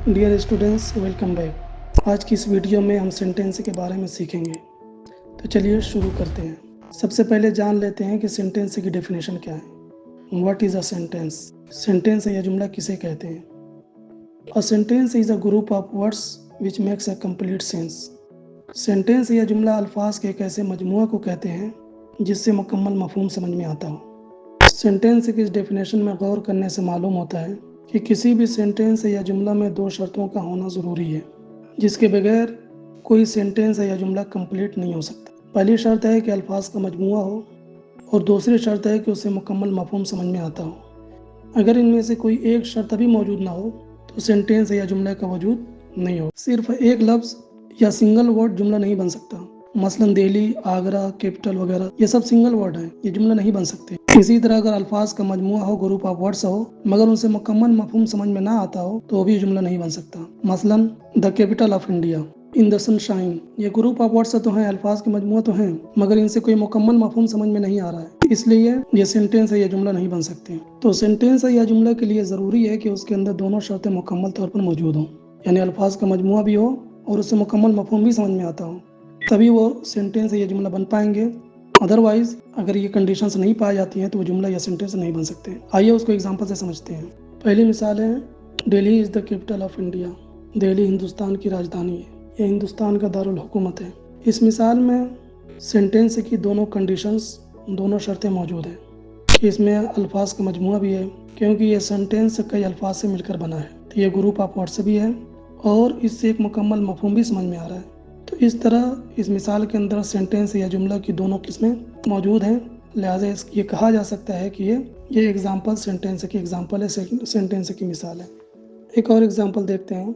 Dear students, welcome back. आज की इस वीडियो में हम सेंटेंस के बारे में सीखेंगे। तो चलिए शुरू करते हैं। सबसे पहले जान लेते हैं कि सेंटेंस की डेफिनेशन क्या है। What is a sentence? Sentence या जुमला किसे कहते हैं? A sentence is a group of words which makes a complete sense. Sentence या जुमला अल्फाज के एक ऐसे मजमूआ को कहते हैं जिससे मुकम्मल मफहूम समझ में आता हो। सेंटेंस की इस डेफिनेशन में गौर करने से मालूम होता है कि किसी भी सेंटेंस या जुमला में दो शर्तों का होना ज़रूरी है, जिसके बगैर कोई सेंटेंस या जुमला कंप्लीट नहीं हो सकता। पहली शर्त है कि अल्फाज का मजमूआ हो और दूसरी शर्त है कि उसे मुकम्मल मफहूम समझ में आता हो। अगर इनमें से कोई एक शर्त भी मौजूद ना हो तो सेंटेंस या जुमले का वजूद नहीं हो। सिर्फ एक लफ्ज़ या सिंगल वर्ड जुमला नहीं बन सकता। मसलन दिल्ली, आगरा, कैपिटल वगैरह ये सब सिंगल वर्ड हैं, ये जुमला नहीं बन सकते। इसी तरह अगर अल्फाज का मजमूआ हो, ग्रुप ऑफ वर्ड्स हो, मगर उनसे मुकम्मल मफहूम समझ में ना आता हो तो वो भी जुमला नहीं बन सकता। मसलन the capital of India, in the sunshine, ये ग्रुप ऑफ वर्ड्स तो हैं, अल्फाज के मजमूआ तो हैं, मगर इनसे कोई मुकम्मल मफहूम समझ में नहीं आ रहा है, इसलिए ये सेंटेंस या जुमला नहीं बन सकते। तो सेंटेंस या जुमला के लिए ज़रूरी है कि उसके अंदर दोनों शर्तें मुकम्मल तौर पर मौजूद हों, यानी अल्फाज का मजमूआ भी हो और उससे मुकम्मल मफहूम भी समझ में आता हो, तभी वो सेंटेंस या जुमला बन पाएंगे। अदरवाइज अगर ये कंडीशंस नहीं पाई जाती हैं तो वो जुमला या सेंटेंस नहीं बन सकते। आइए उसको एग्जांपल से समझते हैं। पहली मिसाल है, Delhi is the capital of India. Delhi Hindustan की राजधानी है, यह हिंदुस्तान का दारुल हुकूमत है। इस मिसाल में सेंटेंस की दोनों कंडीशंस, दोनों शर्तें मौजूद हैं कि इसमें अल्फाज का मजमूआ भी है, क्योंकि ये सेंटेंस कई अल्फाज से मिलकर बना है, तो ये ग्रुप ऑफ वर्ड्स भी है और इससे एक मुकम्मल मफहूम भी समझ में आ रहा है। तो इस तरह इस मिसाल के अंदर सेंटेंस या जुमला की दोनों किस्में मौजूद हैं, लिहाजा ये कहा जा सकता है कि ये एग्जाम्पल सेंटेंस की एग्जाम्पल है, सेंटेंस की मिसाल है। एक और एग्जाम्पल देखते हैं।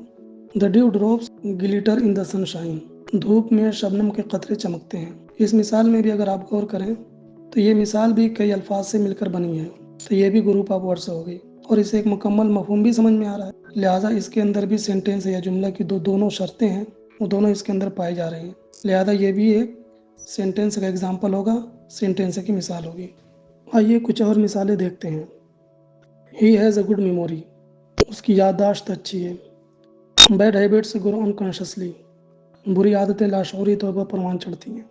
The due drops glitter in the sunshine. धूप में शबनम के कतरे चमकते हैं। इस मिसाल में भी अगर आप गौर करें तो ये मिसाल भी कई अल्फाज से मिलकर बनी है, तो ये भी ग्रुप ऑफ वर्ड्स हो गई और इसे एक मुकम्मल मफहूम भी समझ में आ रहा है, लिहाजा इसके अंदर भी सेंटेंस या जुमला की दोनों शर्तें हैं, वो दोनों इसके अंदर पाई जा रही हैं, लिहाजा ये भी एक सेंटेंस का एग्जाम्पल होगा, सेंटेंस की मिसाल होगी। आइए कुछ और मिसालें देखते हैं। He has a good memory, उसकी याददाश्त अच्छी है। बैड हैबिट्स ग्रो अनकॉन्शियसली, बुरी आदतें लाशऊरी तौर पर परवान चढ़ती हैं।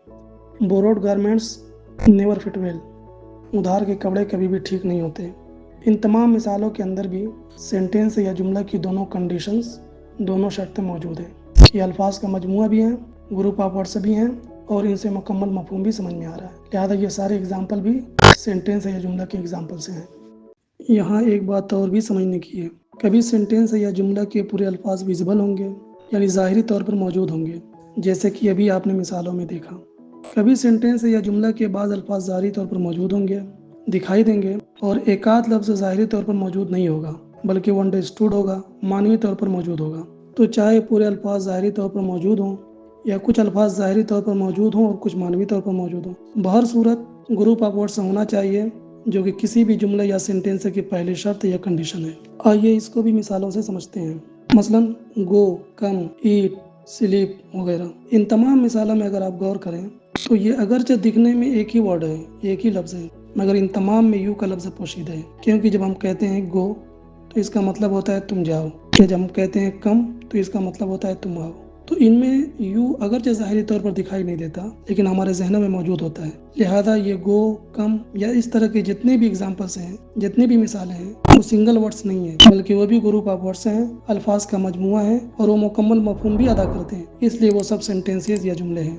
Borrowed garments never fit well, उधार के कपड़े कभी भी ठीक नहीं होते। इन तमाम मिसालों के अंदर भी सेंटेंस या जुमला की दोनों कंडीशंस, दोनों शर्तें मौजूद हैं। ये अल्फाज का मजमूआ भी हैं, ग्रुप ऑफ वर्ड्स भी हैं और इनसे मुकम्मल मफहूम भी समझ में आ रहा है, लिहाजा ये सारे एग्जाम्पल भी सेंटेंस या जुमला के एग्जाम्पल से हैं। यहाँ एक बात और भी समझने की है, कभी सेंटेंस या जुमला के पूरे अल्फाज विजिबल होंगे, यानी ज़ाहिरी तौर पर मौजूद होंगे, जैसे कि अभी आपने मिसालों में देखा। कभी सेंटेंस या जुमला के बाद अल्फाज ज़ाहिरी तौर पर मौजूद होंगे, दिखाई देंगे, और एक आध लफ्ज़ ज़ाहिरी तौर पर मौजूद नहीं होगा, बल्कि वो अंडरस्टूड होगा, मानवी तौर पर मौजूद होगा। तो चाहे पूरे अल्फाज ज़ाहिरी तौर पर मौजूद हों या कुछ अल्फाज ज़ाहिरी तौर पर मौजूद हों और कुछ मानवी तौर पर मौजूद हों, बहर सूरत ग्रुप ऑफ वर्ड्स होना चाहिए, जो कि किसी भी जुमले या सेंटेंस की पहली शर्त या कंडीशन है। आइए इसको भी मिसालों से समझते हैं। मसलन गो, कम, ईट, स्लीप वगैरह। इन तमाम मिसालों में अगर आप गौर करें तो ये अगरचे दिखने में एक ही वर्ड है, एक ही लफ्ज़ है, मगर इन तमाम में यू का लफ्ज़ पोशीदा है, क्योंकि जब हम कहते हैं गो तो इसका मतलब होता है तुम जाओ, या जब हम कहते हैं कम तो इसका मतलब होता है तुम आओ। तो इनमें यू अगरचे ज़ाहिरी तौर पर दिखाई नहीं देता, लेकिन हमारे जहनों में मौजूद होता है, लिहाजा ये गो, कम या इस तरह के जितने भी एग्जाम्पल्स हैं, जितनी भी मिसालें हैं, वो सिंगल वर्ड्स नहीं है, बल्कि वो भी ग्रुप ऑफ वर्ड्स हैं, अल्फाज का मजमूआ है और वो मुकम्मल मफहूम भी अदा करते हैं, इसलिए वो सब सेंटेंसेस या जुमले हैं।